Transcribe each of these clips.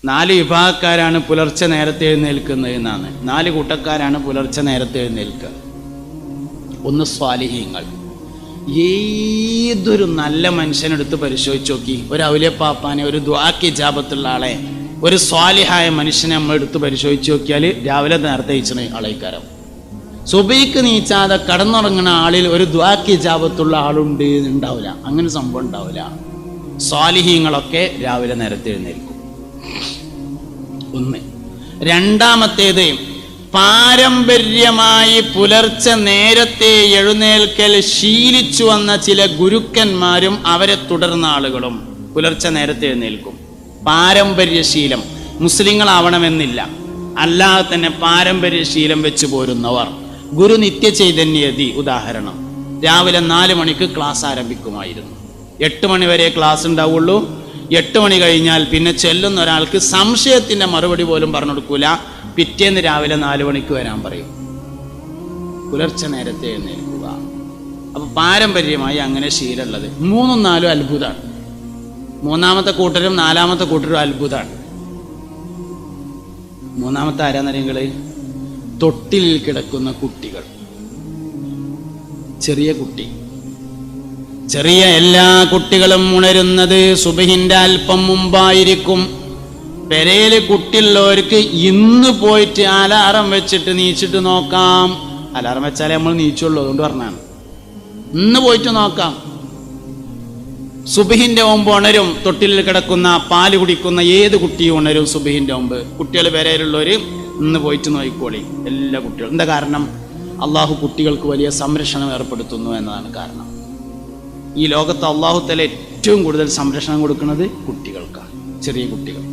4 വിഭാഗക്കാരാണ് പുലർച്ചെ നേരത്തെ എഴുന്നേൽക്കുന്നത് എന്നാണ്. 4 കൂട്ടക്കാരാണ് പുലർച്ചെ നേരത്തെ എഴുന്നേൽക്കുക. ഒന്ന് സ്വാലിഹീങ്ങൾ. ഏതൊരു നല്ല മനുഷ്യനെടുത്ത് പരിശോധിച്ച് നോക്കി, ഒരു ഔലിയപ്പാപ്പാനെ, ഒരു ദുആക്ക് ഇജാബത്തുള്ള ആളെ, ഒരു സ്വാലിഹായ മനുഷ്യനെ നമ്മൾ എടുത്ത് പരിശോധിച്ച് നോക്കിയാൽ രാവിലെ നേരത്തെ ഇച്ചിന് ആളേക്കാരം. സുബഹിക്ക് നീച്ചാതെ കടന്നുറങ്ങുന്ന ആളിൽ ഒരു ദുആക്ക് ഇജാബത്തുള്ള ആളുണ്ട് ഉണ്ടാവില്ല. അങ്ങനെ സംഭവം ഉണ്ടാവില്ല. സ്വാലിഹീങ്ങളൊക്കെ രാവിലെ നേരത്തെ എഴുന്നേൽക്കും. ഒന്ന്. രണ്ടാമത്തേത്, പാരമ്പര്യമായി പുലർച്ചെ നേരത്തെ എഴുന്നേൽക്കൽ ശീലിച്ചു വന്ന ചില ഗുരുക്കന്മാരും അവരെ തുടർന്ന ആളുകളും പുലർച്ചെ നേരത്തെ എഴുന്നേൽക്കും. പാരമ്പര്യശീലം, മുസ്ലിങ്ങളാവണമെന്നില്ല, അല്ലാതെ തന്നെ പാരമ്പര്യശീലം വെച്ച് പോരുന്നവർ. ഗുരു നിത്യചൈതന്യതി ഉദാഹരണം, രാവിലെ 4 മണിക്ക് ക്ലാസ് ആരംഭിക്കുമായിരുന്നു. 8 മണി വരെ ക്ലാസ് ഉണ്ടാവുള്ളൂ. 8 മണി കഴിഞ്ഞാൽ പിന്നെ ചെല്ലുന്ന ഒരാൾക്ക് സംശയത്തിന്റെ മറുപടി പോലും പറഞ്ഞു കൊടുക്കൂല. പിറ്റേന്ന് രാവിലെ 4 മണിക്ക് വരാൻ പറയും. പുലർച്ചെ നേരത്തെ എഴുന്നേൽക്കുക. അപ്പൊ പാരമ്പര്യമായി അങ്ങനെ ശീലമുള്ളത്. 3ഉം 4ഉം അത്ഭുതമാണ്. 3ാമത്തെ കൂട്ടരും 4ാമത്തെ കൂട്ടരും അത്ഭുതമാണ്. 3ാമത്തെ ആരാന്നറിയങ്ങള്? തൊട്ടിലിൽ കിടക്കുന്ന കുട്ടികൾ. ചെറിയ കുട്ടി, ചെറിയ എല്ലാ കുട്ടികളും ഉണരുന്നത് സുബഹിന്റെ അല്പം മുമ്പായിരിക്കും. പെരയില് കുട്ടിയുള്ളവർക്ക് ഇന്ന് പോയിട്ട് അലാറം വെച്ചിട്ട് നീച്ചിട്ട് നോക്കാം. അലാറം വെച്ചാലേ നമ്മൾ നീച്ചുള്ളൂ, അതുകൊണ്ട് പറഞ്ഞാണ്. ഇന്ന് പോയിട്ട് നോക്കാം. സുബഹിന്റെ മുമ്പ് ഉണരും. തൊട്ടിലിൽ കിടക്കുന്ന പാല് കുടിക്കുന്ന ഏത് കുട്ടിയും ഉണരും സുബഹിന്റെ മുമ്പ്. കുട്ടികൾ പെരയിലുള്ളവര് ഇന്ന് പോയിട്ട് നോക്കിക്കോളി. എല്ലാ കുട്ടികളും. എന്താ കാരണം? അള്ളാഹു കുട്ടികൾക്ക് വലിയ സംരക്ഷണം ഏർപ്പെടുത്തുന്നു എന്നതാണ് കാരണം. ഈ ലോകത്ത് അള്ളാഹു തആല ഏറ്റവും കൂടുതൽ സംരക്ഷണം കൊടുക്കുന്നത് കുട്ടികൾക്കാണ്. ചെറിയ കുട്ടികൾ.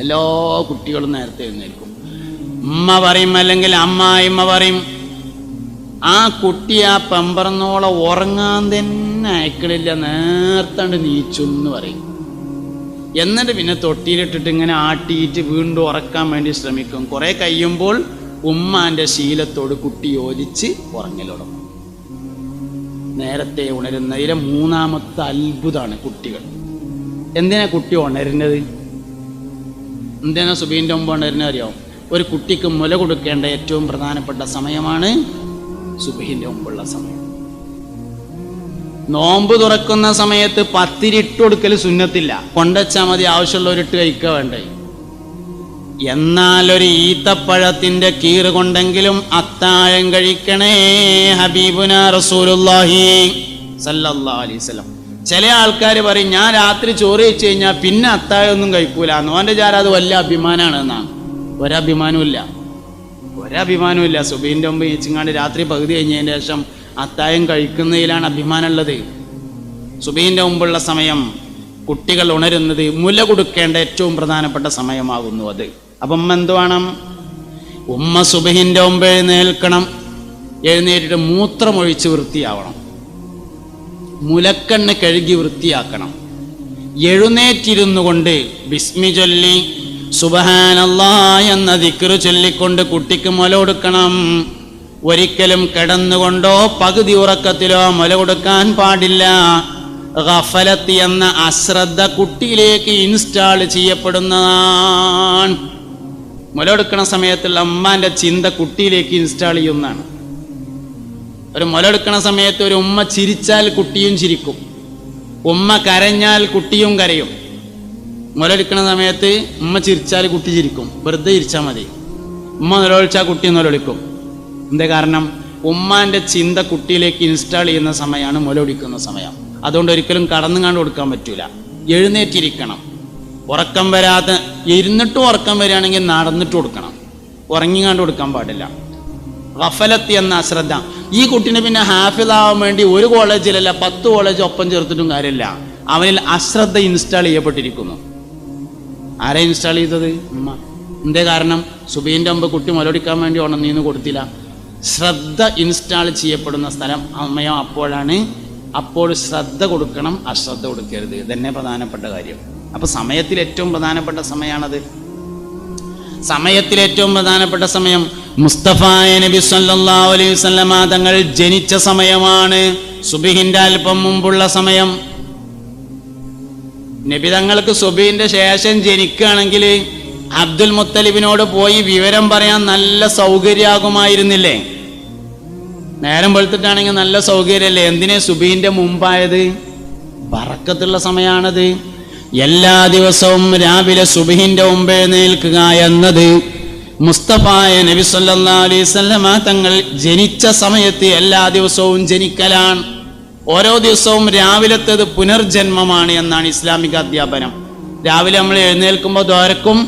എല്ലാ കുട്ടികളും നേരത്തെ എഴുന്നേൽക്കും. ഉമ്മ പറയും, അല്ലെങ്കിൽ അമ്മായിമ്മ പറയും, ആ കുട്ടി ആ പെമ്പറന്നോളം ഉറങ്ങാൻ തന്നെ അയക്കണില്ല, നേർത്തണ്ട് നീച്ചു എന്ന് പറയും. എന്നിട്ട് പിന്നെ തൊട്ടിയിലിട്ടിട്ട് ഇങ്ങനെ ആട്ടിയിട്ട് വീണ്ടും ഉറക്കാൻ വേണ്ടി ശ്രമിക്കും. കുറെ കഴിയുമ്പോൾ ഉമ്മാന്റെ ശീലത്തോട് കുട്ടി യോജിച്ച് ഉറങ്ങലോടും. നേരത്തെ ഉണരുന്നതിലെ 3ാമത്തെ അത്ഭുതമാണ് കുട്ടികൾ. എന്തിനാ കുട്ടി ഉണരുന്നത്? എന്തിനാ സുബഹിന്റെ മുമ്പ് ഉണരുന്നത് അറിയോ? ഒരു കുട്ടിക്ക് മുല കൊടുക്കേണ്ട ഏറ്റവും പ്രധാനപ്പെട്ട സമയമാണ് സുബഹിന്റെ മുമ്പുള്ള സമയം. നോമ്പ് തുറക്കുന്ന സമയത്ത് പത്തിരി ഇട്ട് കൊടുക്കൽ സുന്നത്തില്ല, കൊണ്ടുവച്ചാൽ മതി, ആവശ്യമുള്ളവരിട്ട് കഴിക്കുക വേണ്ടേ. എന്നാൽ ഒരു ഈത്തപ്പഴത്തിന്റെ കീറ് കൊണ്ടെങ്കിലും അത്താഴം കഴിക്കണേ ഹബീബുനാ റസൂലുള്ളാഹി സല്ലല്ലാഹു അലൈഹി വസല്ലം. ചില ആൾക്കാർ പറയും, ഞാൻ രാത്രി ചോറ് കഴിച്ചു കഴിഞ്ഞാൽ പിന്നെ അത്താഴം ഒന്നും കഴിക്കൂല. ഓന്റെ ചാര അത് വലിയ അഭിമാനമാണ് എന്നാണ്. ഒരഭിമാനമില്ല. സുബഹിന്റെ മുമ്പ് ഈച്ചിങ്ങാണ്ട് രാത്രി പകുതി കഴിഞ്ഞതിന് ശേഷം അത്താഴം കഴിക്കുന്നതിലാണ് അഭിമാനമുള്ളത്. സുബഹിന്റെ മുമ്പുള്ള സമയം കുട്ടികൾ ഉണരുന്നത് മുല കൊടുക്കേണ്ട ഏറ്റവും പ്രധാനപ്പെട്ട സമയമാകുന്നു അത്. അപ്പം എന്ത് വേണം? ഉമ്മ സുബഹിന്റെ മുമ്പ് എഴുന്നേൽക്കണം. എഴുന്നേറ്റിട്ട് മൂത്രമൊഴിച്ച് വൃത്തിയാവണം. മുലക്കണ്ണ് കഴുകി വൃത്തിയാക്കണം. എഴുന്നേറ്റിരുന്നു കൊണ്ട് ബിസ്മി ചൊല്ലി സുബ്ഹാനല്ലാഹ് എന്ന ദിക്റ് ചൊല്ലിക്കൊണ്ട് കുട്ടിക്ക് മുല കൊടുക്കണം. ഒരിക്കലും കിടന്നുകൊണ്ടോ പകുതി ഉറക്കത്തിലോ മുല കൊടുക്കാൻ പാടില്ല. ഗഫലത്ത് എന്ന അശ്രദ്ധ കുട്ടിയിലേക്ക് ഇൻസ്റ്റാൾ ചെയ്യപ്പെടുന്നതാണ്. മുല കൊടുക്കണ സമയത്തുള്ള അമ്മാന്റെ ചിന്ത കുട്ടിയിലേക്ക് ഇൻസ്റ്റാൾ ചെയ്യുന്നതാണ്. ഒരു മുല എടുക്കണ സമയത്ത് ഒരു ഉമ്മ ചിരിച്ചാൽ കുട്ടിയും ചിരിക്കും, ഉമ്മ കരഞ്ഞാൽ കുട്ടിയും കരയും. മുല എടുക്കണ സമയത്ത് ഉമ്മ ചിരിച്ചാൽ കുട്ടി ചിരിക്കും, വെറുതെ ചിരിച്ചാൽ മതി. ഉമ്മ നിലവിളിച്ചാൽ കുട്ടി നിലവിളിക്കും. എന്താ കാരണം? ഉമ്മാന്റെ ചിന്ത കുട്ടിയിലേക്ക് ഇൻസ്റ്റാൾ ചെയ്യുന്ന സമയമാണ് മുല ഒടിക്കുന്ന സമയം. അതുകൊണ്ട് ഒരിക്കലും കടന്നുകാണ്ട് കൊടുക്കാൻ പറ്റൂല. എഴുന്നേറ്റിരിക്കണം. ഉറക്കം വരാതെ ഇരുന്നിട്ടും ഉറക്കം വരികയാണെങ്കിൽ നടന്നിട്ട് കൊടുക്കണം, ഉറങ്ങിങ്ങാണ്ട് കൊടുക്കാൻ പാടില്ല. ഗഫലത്ത് എന്ന അശ്രദ്ധ. ഈ കുട്ടീനെ പിന്നെ ഹാഫിളാവാൻ വേണ്ടി ഒരു കോളേജിലല്ല 10 കോളേജ് ഒപ്പം ചേർത്തിട്ടും കാര്യമില്ല. അവനിൽ അശ്രദ്ധ ഇൻസ്റ്റാൾ ചെയ്യപ്പെട്ടിരിക്കുന്നു. ആരാ ഇൻസ്റ്റാൾ ചെയ്തത്? ഉമ്മ. എന്തേ കാരണം? സുബഹിന്റെ മുമ്പ് കുട്ടി മുലടിക്കാൻ വേണ്ടി ഉണർന്നീന്ന് കൊടുത്തില്ല. ശ്രദ്ധ ഇൻസ്റ്റാൾ ചെയ്യപ്പെടുന്ന സ്ഥലം അമ്മയോ അപ്പോഴാണ്. അപ്പോൾ ശ്രദ്ധ കൊടുക്കണം, അശ്രദ്ധ കൊടുക്കരുത്. ഇതന്നെ പ്രധാനപ്പെട്ട കാര്യം. അപ്പൊ സമയത്തിൽ ഏറ്റവും പ്രധാനപ്പെട്ട സമയമാണത്. സമയത്തിൽ ഏറ്റവും പ്രധാനപ്പെട്ട സമയം മുസ്തഫായ നബി സല്ലല്ലാഹു അലൈഹി വസല്ലമ തങ്ങൾ ജനിച്ച സമയമാണ്. സുബ്ഹിന്റെ അല്പം മുമ്പുള്ള സമയം. നബി തങ്ങൾക്ക് സുബഹിന്റെ ശേഷം ജനിക്കുകയാണെങ്കിൽ അബ്ദുൽ മുത്തലിബിനോട് പോയി വിവരം പറയാൻ നല്ല സൗകര്യമാകുമായിരുന്നില്ലേ? നേരം വെളുത്തിട്ടാണെങ്കിൽ നല്ല സൗകര്യമല്ലേ? എന്തിനെ സുബഹിന്റെ മുമ്പായത്? ബറക്കത്തുള്ള സമയമാണത്. എല്ലാ ദിവസവും രാവിലെ സുബഹിന്റെ മുമ്പ് എഴുന്നേൽക്കുക എന്നത് മുസ്തഫായ നബി സല്ലല്ലാഹു അലൈഹി വസല്ലമ തങ്ങൾ ജനിച്ച സമയത്ത് എല്ലാ ദിവസവും ജനിക്കലാണ്. ഓരോ ദിവസവും രാവിലത്തേത് പുനർജന്മമാണ് എന്നാണ് ഇസ്ലാമിക അധ്യാപനം. രാവിലെ നമ്മൾ എഴുന്നേൽക്കുമ്പോൾ ദ്വാരക്കും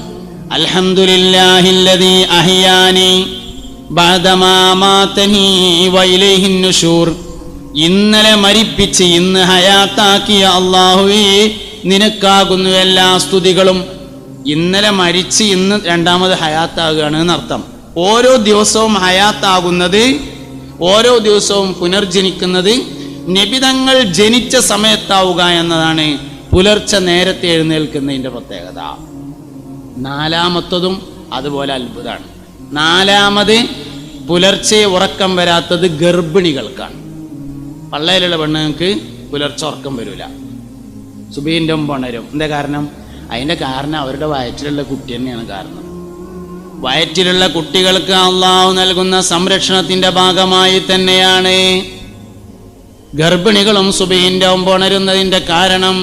അൽഹംദുലില്ലാഹില്ലദീ അഹ്യാനി ബഅദമാ മാതനി വഇലൈഹിൻ നുശൂർ. ഇന്നലെ മരിപ്പിച്ച് ഇന്ന് ഹയാത്താക്കിയ അല്ലാഹുവേ, നിനക്കാകുന്നു എല്ലാ സ്തുതികളും. ഇന്നലെ മരിച്ച് ഇന്ന് രണ്ടാമത് ഹയാത്താകുകയാണ് എന്നർത്ഥം. ഓരോ ദിവസവും ഹയാത്താകുന്നത്, ഓരോ ദിവസവും പുനർജനിക്കുന്നത് നബിതങ്ങൾ ജനിച്ച സമയത്താവുക എന്നതാണ് പുലർച്ചെ നേരത്തെ എഴുന്നേൽക്കുന്നതിൻ്റെ പ്രത്യേകത. നാലാമത്തതും അതുപോലെ അത്ഭുതമാണ്. നാലാമത് പുലർച്ചെ ഉറക്കം വരാത്തത് ഗർഭിണികൾക്കാണ്. പള്ളയിലുള്ള പെണ്ണുങ്ങൾക്ക് പുലർച്ചെ ഉറക്കം വരില്ല, സുബഹിൻ്റെ മുമ്പ് ഉണരും. എന്താ കാരണം? അതിൻ്റെ കാരണം അവരുടെ വയറ്റിലുള്ള കുട്ടി തന്നെയാണ് കാരണം. വയറ്റിലുള്ള കുട്ടികൾക്ക് അള്ളാഹു നൽകുന്ന സംരക്ഷണത്തിൻ്റെ ഭാഗമായി തന്നെയാണ് ഗർഭിണികളും സുബഹിൻ്റെ മുമ്പ് ഉണരുന്നതിൻ്റെ കാരണം.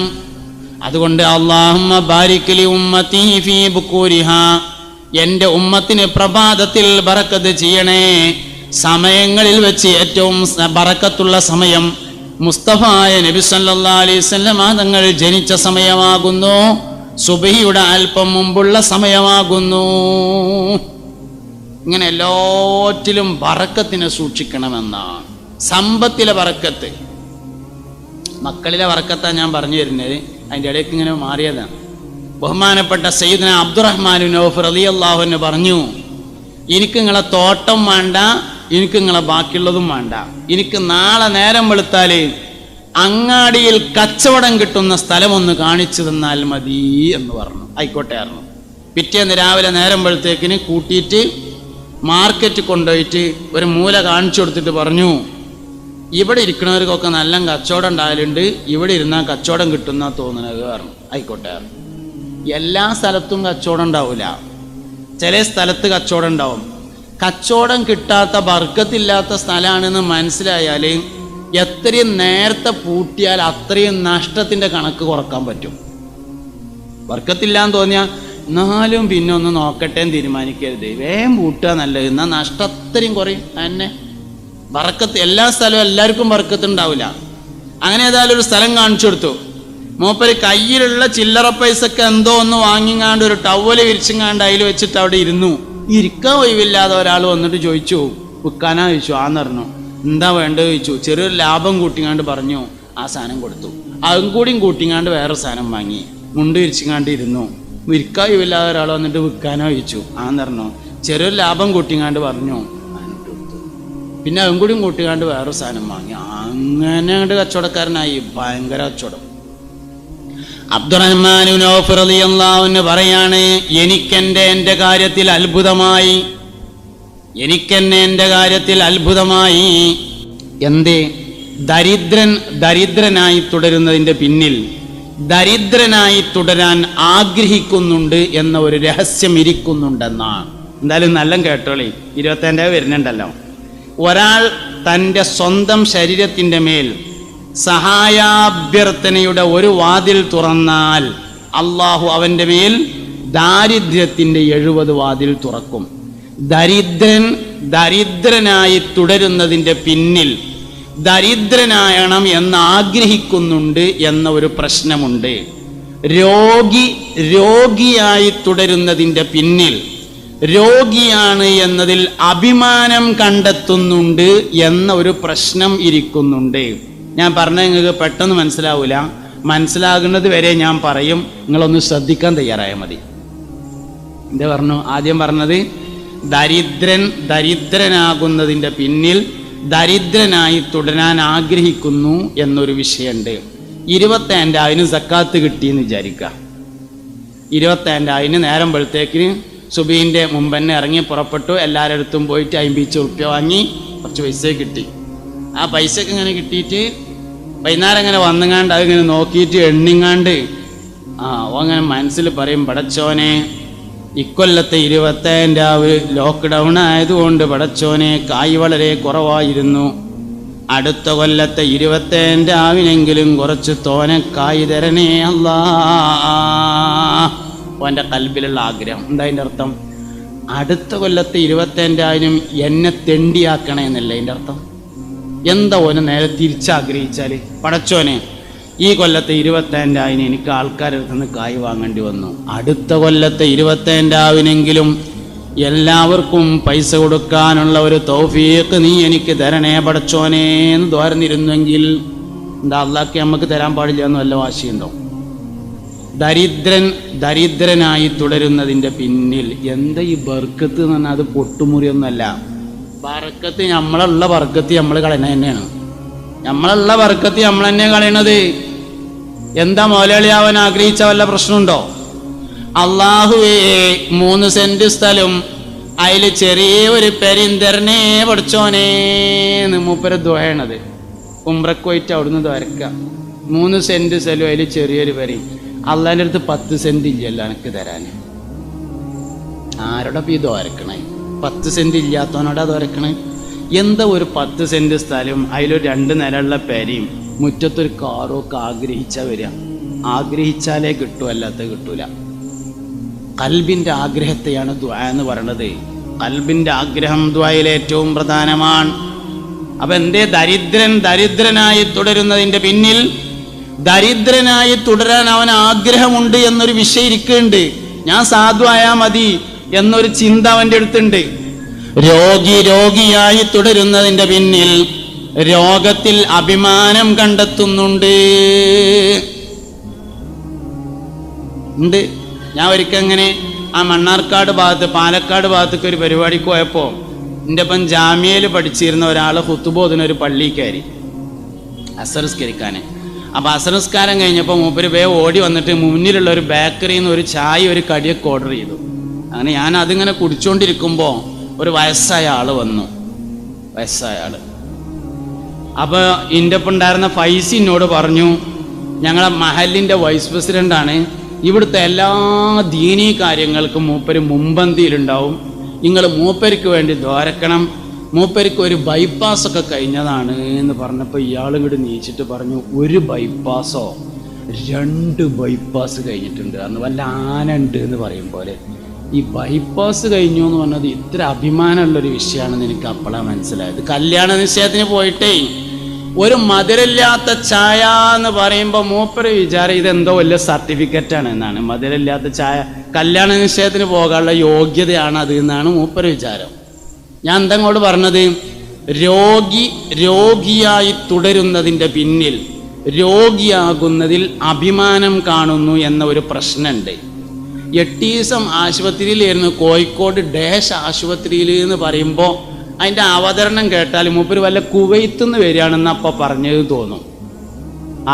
അതുകൊണ്ട് അല്ലാഹുമ്മ ബാരിക് ലി ഉമ്മത്തി ഫീ ബുകൂരിഹാ, എൻ്റെ ഉമ്മത്തിന് പ്രഭാതത്തിൽ ബറക്കത്ത് ചെയ്യണേ. സമയങ്ങളിൽ വെച്ച് ഏറ്റവും ബറക്കത്തുള്ള സമയം മുസ്തഫായ നബി സല്ലല്ലാഹു അലൈഹി വസല്ലമ തങ്ങൾ ജനിച്ച സമയമാകുന്നു. സുബഹിയുടെ അല്പം മുമ്പുള്ള സമയമാകുന്നു. ഇങ്ങനെ എല്ലാറ്റിലും ബറക്കത്തിനെ സൂക്ഷിക്കണമെന്നാണ്. സമ്പത്തിലെ ബറക്കത്ത്, മക്കളിലെ ബറക്കത്താണ് ഞാൻ പറഞ്ഞു തരുന്നത്. അതിൻ്റെ ഇടയ്ക്ക് ഇങ്ങനെ മാറിയതാണ്. ബഹുമാനപ്പെട്ട സയ്യിദ്ന അബ്ദുറഹ്മാൻ ബിൻ ഔഫ് റളിയല്ലാഹു അൻഹു പറഞ്ഞു, എനിക്ക് നിങ്ങളെ തോട്ടം വേണ്ട, എനിക്ക് നിങ്ങളെ ബാക്കിയുള്ളതും വേണ്ട. എനിക്ക് നാളെ നേരം വെളുത്താൽ അങ്ങാടിയിൽ കച്ചവടം കിട്ടുന്ന സ്ഥലമൊന്ന് കാണിച്ചു തന്നാൽ മതി എന്ന് പറഞ്ഞു. ആയിക്കോട്ടെ പറഞ്ഞു. പിറ്റേന്ന് രാവിലെ നേരം വെളുത്തേക്കിന് കൂട്ടിയിട്ട് മാർക്കറ്റ് കൊണ്ടുപോയിട്ട് ഒരു മൂല കാണിച്ചു കൊടുത്തിട്ട് പറഞ്ഞു, ഇവിടെ ഇരിക്കുന്നവർക്കൊക്കെ നല്ല കച്ചവടം ഉണ്ടായാലുണ്ട്, ഇവിടെ ഇരുന്നാൽ കച്ചവടം കിട്ടുന്ന തോന്നുന്നത് പറഞ്ഞു. ആയിക്കോട്ടെ പറഞ്ഞു. എല്ലാ സ്ഥലത്തും കച്ചവടം ഉണ്ടാവില്ല, ചില സ്ഥലത്ത് കച്ചവടം ഉണ്ടാവും. കച്ചവടം കിട്ടാത്ത ബർക്കത്തില്ലാത്ത സ്ഥലമാണെന്ന് മനസ്സിലായാൽ എത്രയും നേരത്തെ പൂട്ടിയാൽ അത്രയും നഷ്ടത്തിൻ്റെ കണക്ക് കുറക്കാൻ പറ്റും. ബർക്കത്തില്ലാന്ന് തോന്നിയാൽ എന്നാലും പിന്നെ ഒന്ന് നോക്കട്ടെ എന്ന് തീരുമാനിക്കരുത്, വേഗം പൂട്ടുക നല്ലത്. എന്നാൽ നഷ്ടം അത്രയും കുറയും. തന്നെ ബർക്കത്ത് എല്ലാ സ്ഥലവും എല്ലാവർക്കും ബർക്കത്ത് ഉണ്ടാവില്ല. അങ്ങനെ ഏതായാലും ഒരു സ്ഥലം കാണിച്ചു കൊടുത്തു. മൂപ്പര് കയ്യിലുള്ള ചില്ലറ പൈസക്ക് എന്തോ ഒന്ന് വാങ്ങിങ്ങാണ്ട് ഒരു ടവല് വിരിച്ചിങ്ങാണ്ട് അതിൽ വെച്ചിട്ട് അവിടെ ഇരുന്നു. ഇരിക്കാൻ ഒഴിവില്ലാതെ ഒരാൾ വന്നിട്ട് ചോദിച്ചു, വിൽക്കാനാ ചോദിച്ചു. ആന്ന് പറഞ്ഞു. എന്താ വേണ്ടത് ചോദിച്ചു. ചെറിയൊരു ലാഭം കൂട്ടിങ്ങാണ്ട് പറഞ്ഞു. ആ സാധനം കൊടുത്തു. അതും കൂടിയും കൂട്ടിങ്ങാണ്ട് വേറെ സാധനം വാങ്ങി മുണ്ട് വിരിച്ചിങ്ങാണ്ട് ഇരുന്നു. വിൽക്കാൻ ഒഴിവില്ലാതെ ഒരാൾ വന്നിട്ട് വിൽക്കാനോ ചോദിച്ചു. ആന്ന് പറഞ്ഞു. ചെറിയൊരു ലാഭം കൂട്ടിങ്ങാണ്ട് പറഞ്ഞു. പിന്നെ അതും കൂടിയും കൂട്ടിങ്ങാണ്ട് വേറെ സാധനം വാങ്ങി. അങ്ങനെ അങ്ങോട്ട് കച്ചവടക്കാരനായി. ഭയങ്കര കച്ചവടം. അബ്ദുറഹ്മാൻ ബിൻ ഔഫ് റളിയല്ലാഹു അൻഹു പറയാണ്, എൻ്റെ കാര്യത്തിൽ അത്ഭുതമായി. എൻ്റെ കാര്യത്തിൽ അത്ഭുതമായി. എന്തേ? ദരിദ്രനായി തുടരുന്നതിൻ്റെ പിന്നിൽ ദരിദ്രനായി തുടരാൻ ആഗ്രഹിക്കുന്നുണ്ട് എന്ന ഒരു രഹസ്യം ഇരിക്കുന്നുണ്ടെന്നാണ്. എന്തായാലും നല്ല കേട്ടോളി. 25 വരുന്നുണ്ടല്ലോ. ഒരാൾ തൻ്റെ സ്വന്തം ശരീരത്തിൻ്റെ മേൽ സഹായാഭ്യർത്ഥനയുടെ ഒരു വാതിൽ തുറന്നാൽ അള്ളാഹു അവൻ്റെ മേൽ ദാരിദ്ര്യത്തിൻ്റെ 70 വാതിൽ തുറക്കും. ദരിദ്രനായി തുടരുന്നതിൻ്റെ പിന്നിൽ ദരിദ്രനായണം എന്ന് ആഗ്രഹിക്കുന്നുണ്ട് എന്ന ഒരു പ്രശ്നമുണ്ട്. രോഗിയായി തുടരുന്നതിൻ്റെ പിന്നിൽ രോഗിയാണ് എന്നതിൽ അഭിമാനം കണ്ടെത്തുന്നുണ്ട് എന്ന ഒരു പ്രശ്നം ഇരിക്കുന്നുണ്ട്. ഞാൻ പറഞ്ഞ നിങ്ങൾക്ക് പെട്ടെന്ന് മനസ്സിലാവില്ല. മനസ്സിലാകുന്നത് വരെ ഞാൻ പറയും, നിങ്ങളൊന്ന് ശ്രദ്ധിക്കാൻ തയ്യാറായാൽ മതി. എന്താ പറഞ്ഞു? ആദ്യം പറഞ്ഞത് ദരിദ്രനാകുന്നതിൻ്റെ പിന്നിൽ ദരിദ്രനായി തുടരാൻ ആഗ്രഹിക്കുന്നു എന്നൊരു വിഷയമുണ്ട്. 25,000 സക്കാത്ത് കിട്ടിയെന്ന് വിചാരിക്കുക. 25,000 നേരം വെളുത്തേക്കിന് സുബീൻ്റെ മുമ്പ് തന്നെ ഇറങ്ങി പുറപ്പെട്ടു. എല്ലാവരുടെ അടുത്തും പോയിട്ട് 50 ഉറുപ്പ്യ വാങ്ങി കുറച്ച് പൈസ കിട്ടി. ആ പൈസക്ക് ഇങ്ങനെ കിട്ടിയിട്ട് വൈകുന്നേരം ഇങ്ങനെ വന്നുങ്ങാണ്ട് അതിങ്ങനെ നോക്കിയിട്ട് എണ്ണിങ്ങാണ്ട് അങ്ങനെ മനസ്സിൽ പറയും, പടച്ചോനെ ഇക്കൊല്ലത്തെ 25 രാവ് ലോക്ക്ഡൗൺ ആയതുകൊണ്ട് പടച്ചോനെ കായ് വളരെ കുറവായിരുന്നു, അടുത്ത കൊല്ലത്തെ 25 രാവിനെങ്കിലും കുറച്ച് തോനക്കായ് തരണേ അല്ലാ. ഓൻ്റെ കൽബിലുള്ള ആഗ്രഹം എന്താ അതിൻ്റെ അർത്ഥം? അടുത്ത കൊല്ലത്തെ 25 രാവിനും എന്നെ തെണ്ടിയാക്കണേ എന്നല്ല അതിൻ്റെ അർത്ഥം. എന്താ ഓനെ നേരെ തിരിച്ചാഗ്രഹിച്ചാൽ, പടച്ചോനെ ഈ കൊല്ലത്തെ 25 രാവിന് എനിക്ക് ആൾക്കാരുടെ അടുത്ത് നിന്ന് കായ് വാങ്ങേണ്ടി വന്നു, അടുത്ത കൊല്ലത്തെ 25 രാവിനെങ്കിലും എല്ലാവർക്കും പൈസ കൊടുക്കാനുള്ള ഒരു തൗഫീഖ് നീ എനിക്ക് തരണേ പടച്ചോനെ എന്ന് ദ്വാരന്നിരുന്നെങ്കിൽ എന്താ അള്ളാഹ്ക്ക് നമുക്ക് തരാൻ പാടില്ല എന്ന് വല്ല വാശിയുണ്ടോ? ദരിദ്രനായി തുടരുന്നതിൻ്റെ പിന്നിൽ എന്താ ഈ ബർക്കത്ത് എന്ന് പറഞ്ഞാൽ അത് പൊട്ടുമുറിയൊന്നുമല്ല. ബർക്കത്ത് നമ്മളുള്ള ബർക്കത്ത് നമ്മൾ കളയണ തന്നെയാണ്. നമ്മളുള്ള ബർക്കത്ത് നമ്മൾ തന്നെ കളയണത്. എന്താ മൗലവിയാവാൻ ആഗ്രഹിച്ച വല്ല പ്രശ്നമുണ്ടോ? അള്ളാഹുവേ 3 സെന്റ് സ്ഥലം അതിൽ ചെറിയ ഒരു പെരിന്തരനെ പഠിച്ചോനേന്ന് മൂപ്പര് ദ്വയണത്. ഉംറക്ക് പോയിട്ട് അവിടുന്ന് ദ്വരക്കുക. 3 സെന്റ് സ്ഥലം അതിൽ ചെറിയൊരു പെരി. അള്ളാൻ്റെ അടുത്ത് 10 സെന്റ് ഇല്ലല്ലോ എനിക്ക് തരാൻ. ആരോടാ ഈ ദ്വരക്കണേ? 10 സെന്റ് ഇല്ലാത്തവനോടാ ദ്വരക്കണേ? എന്താ ഒരു 10 സെന്റ് സ്ഥലം അതിലൊരു 2 നിലയുള്ള പെരിയും മുറ്റത്തൊരു കാറോ ഒക്കെ ആഗ്രഹിച്ചാൽ വരിക? ആഗ്രഹിച്ചാലേ കിട്ടൂ, അല്ലാത്ത കിട്ടൂല. കൽബിൻ്റെ ആഗ്രഹത്തെയാണ് ദുആ എന്ന് പറയുന്നത്. കൽബിൻ്റെ ആഗ്രഹം ദുആയിലെ ഏറ്റവും പ്രധാനമാണ്. അപ്പം എന്തേ ദരിദ്രനായി തുടരുന്നതിൻ്റെ പിന്നിൽ ദരിദ്രനായി തുടരാൻ അവൻ ആഗ്രഹമുണ്ട് എന്നൊരു വിഷയം ഇരിക്കുന്നുണ്ട്. ഞാൻ സാധുവായാൽ മതി എന്നൊരു ചിന്ത അവൻ്റെ അടുത്തുണ്ട്. രോഗിയായി തുടരുന്നതിൻ്റെ പിന്നിൽ രോഗത്തിൽ അഭിമാനം കണ്ടെത്തുന്നുണ്ട്. ഞാൻ ഒരിക്കൽ അങ്ങനെ ആ മണ്ണാർക്കാട് ഭാഗത്ത് പാലക്കാട് ഭാഗത്തേക്ക് ഒരു പരിപാടിക്ക് പോയപ്പോൾ എൻ്റെ ഒപ്പം ജാമ്യയിൽ പഠിച്ചിരുന്ന ഒരാൾ ഖുത്ബോദിനൊരു പള്ളിയിൽ കയറി അസറസ്കരിക്കാൻ. അപ്പോൾ അസറസ്കാരം കഴിഞ്ഞപ്പോൾ മൂപ്പര് വേഗം ഓടി വന്നിട്ട് മുന്നിലുള്ള ഒരു ബേക്കറിയിൽ നിന്ന് ഒരു ചായ ഒരു കടിയൊക്കെ ഓർഡർ ചെയ്തു. അങ്ങനെ ഞാൻ അതിങ്ങനെ കുടിച്ചുകൊണ്ടിരിക്കുമ്പോൾ ഒരു വയസ്സായ ആൾ വന്നു. വയസ്സായ ആൾ അപ്പോൾ എൻ്റെ ഒപ്പം ഉണ്ടായിരുന്ന ഫൈസി എന്നോട് പറഞ്ഞു, ഞങ്ങളെ മഹലിൻ്റെ വൈസ് പ്രസിഡൻ്റാണ്, ഇവിടുത്തെ എല്ലാ ദീനീ കാര്യങ്ങൾക്കും മൂപ്പര് മുമ്പന്തിയിലുണ്ടാവും, നിങ്ങൾ മൂപ്പർക്ക് വേണ്ടി ദ്വാരക്കണം, മൂപ്പർക്ക് ഒരു ബൈപ്പാസൊക്കെ കഴിഞ്ഞതാണ് എന്ന് പറഞ്ഞപ്പോൾ ഇയാളും കൂടി നീച്ചിട്ട് പറഞ്ഞു, ഒരു ബൈപ്പാസോ 2 ബൈപ്പാസ് കഴിഞ്ഞിട്ടുണ്ട് കാരണം വല്ല ആന ഉണ്ട് എന്ന് പറയും പോലെ. ഈ ബൈപ്പാസ് കഴിഞ്ഞു എന്ന് പറഞ്ഞത് ഇത്ര അഭിമാനമുള്ളൊരു വിഷയമാണെന്ന് എനിക്ക് അപ്പോഴാണ് മനസ്സിലായത്. കല്യാണ നിശ്ചയത്തിന് പോയിട്ടേ ഒരു മധുരമില്ലാത്ത ചായ എന്ന് പറയുമ്പോൾ മൂപ്പര് വിചാരം ഇതെന്തോ വലിയ സർട്ടിഫിക്കറ്റാണ് എന്നാണ്. മധുരമില്ലാത്ത ചായ കല്യാണ നിശ്ചയത്തിന് പോകാനുള്ള യോഗ്യതയാണ് അത് എന്നാണ് മൂപ്പര് വിചാരം. ഞാൻ എന്തങ്ങോട്ട് പറഞ്ഞത്, രോഗിയായി തുടരുന്നതിൻ്റെ പിന്നിൽ രോഗിയാകുന്നതിൽ അഭിമാനം കാണുന്നു എന്ന ഒരു പ്രശ്നമുണ്ട്. 8 ദിവസം ആശുപത്രിയിലായിരുന്നു, കോഴിക്കോട് ഡാഷ് ആശുപത്രിയിൽ എന്ന് പറയുമ്പോൾ അതിൻ്റെ അവതരണം കേട്ടാൽ മൂപ്പര് വല്ല കുവൈത്ത് നിന്ന് വരികയാണെന്ന് അപ്പോൾ പറഞ്ഞത് തോന്നും.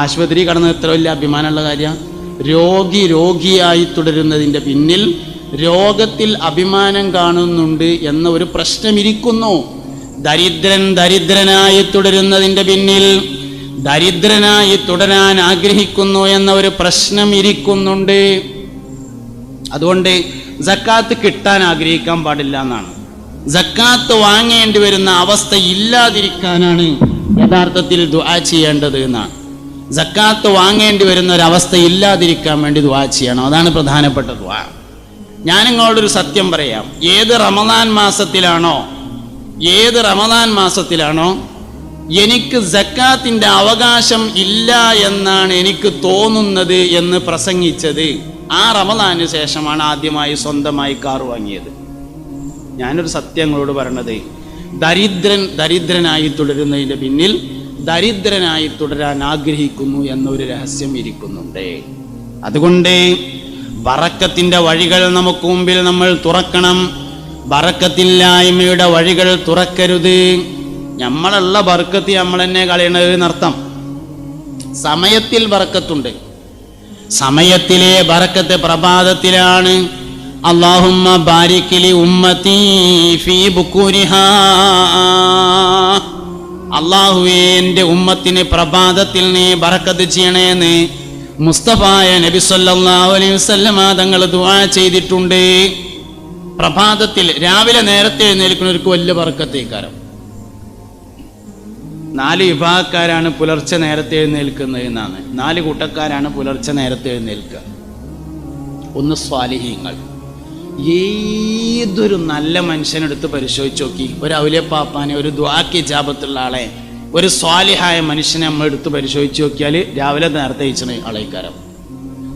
ആശുപത്രി കടന്ന് എത്ര വലിയ അഭിമാനമുള്ള കാര്യമാണ്. രോഗിയായി തുടരുന്നതിൻ്റെ പിന്നിൽ രോഗത്തിൽ അഭിമാനം കാണുന്നുണ്ട് എന്ന ഒരു പ്രശ്നമിരിക്കുന്നു. ദരിദ്രനായി തുടരുന്നതിൻ്റെ പിന്നിൽ ദരിദ്രനായി തുടരാൻ ആഗ്രഹിക്കുന്നു എന്ന ഒരു പ്രശ്നം ഇരിക്കുന്നുണ്ട്. അതുകൊണ്ട് സക്കാത്ത് കിട്ടാൻ ആഗ്രഹിക്കാൻ പാടില്ല എന്നാണ്. സക്കാത്ത് വാങ്ങേണ്ടി വരുന്ന അവസ്ഥ ഇല്ലാതിരിക്കാനാണ് യഥാർത്ഥത്തിൽ ദുആ ചെയ്യേണ്ടത് എന്നാണ്. സക്കാത്ത് വാങ്ങേണ്ടി വരുന്ന ഒരവസ്ഥ ഇല്ലാതിരിക്കാൻ വേണ്ടി ദുആ ചെയ്യണം. അതാണ് പ്രധാനപ്പെട്ട ദുആ. ഞാൻ നിങ്ങളോടൊരു സത്യം പറയാം. ഏത് റമദാൻ മാസത്തിലാണോ എനിക്ക് സക്കാത്തിൻ്റെ അവകാശം ഇല്ല എന്നാണ് എനിക്ക് തോന്നുന്നത് എന്ന് പ്രസംഗിച്ചത്, ആ റമദാന് ശേഷമാണ് ആദ്യമായി സ്വന്തമായി കാർ വാങ്ങിയത്. ഞാനൊരു സത്യങ്ങളോട് പറയണത്, ദരിദ്രനായി തുടരുന്നതിൻ്റെ പിന്നിൽ ദരിദ്രനായി തുടരാൻ ആഗ്രഹിക്കുന്നു എന്നൊരു രഹസ്യം ഇരിക്കുന്നുണ്ട്. അതുകൊണ്ട് ബറക്കത്തിൻ്റെ വഴികൾ നമുക്ക് മുമ്പിൽ നമ്മൾ തുറക്കണം. ബറക്കത്തില്ലായ്മയുടെ വഴികൾ തുറക്കരുത്. നമ്മളുള്ള ബർക്കത്ത് നമ്മൾ തന്നെ കളയണത് എന്നർത്ഥം. സമയത്തിൽ ബറക്കത്തുണ്ട്. സമയത്തിലെ ബറക്കത്ത് പ്രഭാതത്തിലാണ്. അല്ലാഹുമ്മ ബാരിക് ലി ഉമ്മത്തി ഫീ ബുകൂരിഹാ. അല്ലാഹുവേ എൻ്റെ ഉമ്മത്തിന് പ്രഭാതത്തിൽ നീ ബറക്കത്ത് ചെയ്യണേന്ന് മുസ്തഫായ നബി സല്ലല്ലാഹു അലൈഹി വസല്ലമ തങ്ങൾ ദുആ ചെയ്തിട്ടുണ്ട്. പ്രഭാതത്തിൽ രാവിലെ നേരത്തെ എഴുന്നേൽക്കുന്നവർക്ക് വലിയ ബർക്കത്തേക്കാരം. 4 വിഭാഗക്കാരാണ് പുലർച്ചെ നേരത്തെ എഴുന്നേൽക്കുന്നത് എന്നാണ്. 4 കൂട്ടക്കാരാണ് പുലർച്ചെ നേരത്തെ എഴുന്നേൽക്കുക. ഒന്ന് സ്വാലിഹീങ്ങൾ. ഏതൊരു നല്ല മനുഷ്യനെടുത്ത് പരിശോധിച്ച് നോക്കി, ഒരു ഔലിയപ്പാപ്പാനെ, ഒരു ദുആക്ക് ഇജാബത്തുള്ള ആളെ, ഒരു സ്വാലിഹായ മനുഷ്യനെ നമ്മൾ എടുത്ത് പരിശോധിച്ച് നോക്കിയാൽ രാവിലെ നേരത്തെ ഇച്ചിന് ആളേക്കാരം.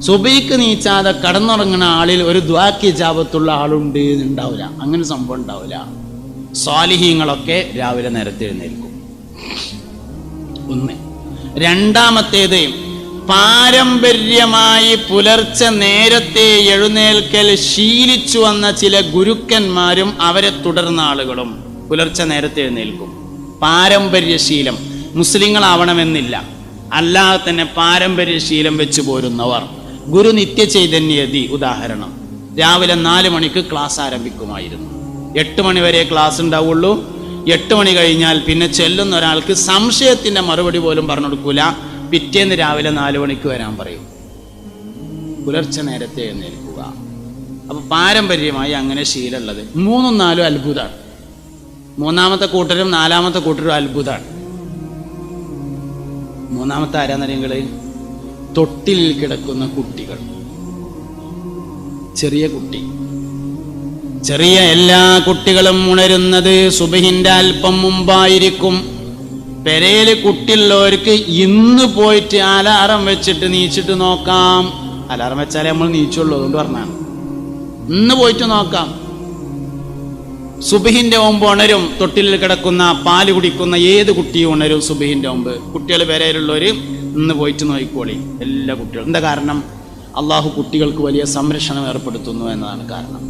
സുബഹിക്ക് നീച്ചാതെ കടന്നുറങ്ങുന്ന ആളിൽ ഒരു ദുആക്ക് ഇജാബത്തുള്ള ആളുണ്ട് ഉണ്ടാവില്ല. അങ്ങനെ സംഭവം ഉണ്ടാവില്ല. സ്വാലിഹീങ്ങളൊക്കെ രാവിലെ നേരത്തെ എഴുന്നേൽക്കും. ഒന്ന്. രണ്ടാമത്തേത്, പാരമ്പര്യമായി പുലർച്ചെ നേരത്തെ എഴുന്നേൽക്കൽ ശീലിച്ചു വന്ന ചില ഗുരുക്കന്മാരും അവരെ തുടർന്ന ആളുകളും പുലർച്ചെ നേരത്തെ എഴുന്നേൽക്കും. പാരമ്പര്യശീലം, മുസ്ലിങ്ങളാവണമെന്നില്ല, അല്ലാതെ തന്നെ പാരമ്പര്യശീലം വെച്ച് പോരുന്നവർ. ഗുരു നിത്യചൈതന്യതി ഉദാഹരണം, രാവിലെ 4 മണിക്ക് ക്ലാസ് ആരംഭിക്കുമായിരുന്നു. 8 മണി വരെ ക്ലാസ് ഉണ്ടാവുള്ളൂ. 8 മണി കഴിഞ്ഞാൽ പിന്നെ ചെല്ലുന്ന ഒരാൾക്ക് സംശയത്തിന്റെ മറുപടി പോലും പറഞ്ഞു കൊടുക്കൂല. പിറ്റേന്ന് രാവിലെ 4 മണിക്ക് വരാൻ പറയും. പുലർച്ചെ നേരത്തെ എഴുന്നേൽക്കുക. അപ്പൊ പാരമ്പര്യമായി അങ്ങനെ ശീലമുള്ളത്. 3ഉം 4ഉം അത്ഭുതമാണ്. 3ാമത്തെ കൂട്ടരും 4ാമത്തെ കൂട്ടരും അത്ഭുതമാണ്. 3ാമത്തെ ആരാന്നറിയങ്ങള്? തൊട്ടിലിൽ കിടക്കുന്ന കുട്ടികൾ. ചെറിയ കുട്ടി, ചെറിയ എല്ലാ കുട്ടികളും ഉണരുന്നത് സുബഹിന്റെ അല്പം മുമ്പായിരിക്കും. പെരയില് കുട്ടിയുള്ളവർക്ക് ഇന്ന് പോയിട്ട് അലാറം വെച്ചിട്ട് നീച്ചിട്ട് നോക്കാം. അലാറം വെച്ചാലേ നമ്മൾ നീച്ചുള്ളൂ, അതുകൊണ്ട് പറഞ്ഞാണ് ഇന്ന് പോയിട്ട് നോക്കാം. സുബഹിന്റെ മുമ്പ് ഉണരും. തൊട്ടിലിൽ കിടക്കുന്ന പാല് കുടിക്കുന്ന ഏത് കുട്ടിയും ഉണരും സുബഹിന്റെ മുമ്പ്. കുട്ടികൾ പെരയിലുള്ളവര് ഇന്ന് പോയിട്ട് നോക്കിക്കോളി. എല്ലാ കുട്ടികളും. എന്താ കാരണം? അള്ളാഹു കുട്ടികൾക്ക് വലിയ സംരക്ഷണം ഏർപ്പെടുത്തുന്നു എന്നതാണ് കാരണം.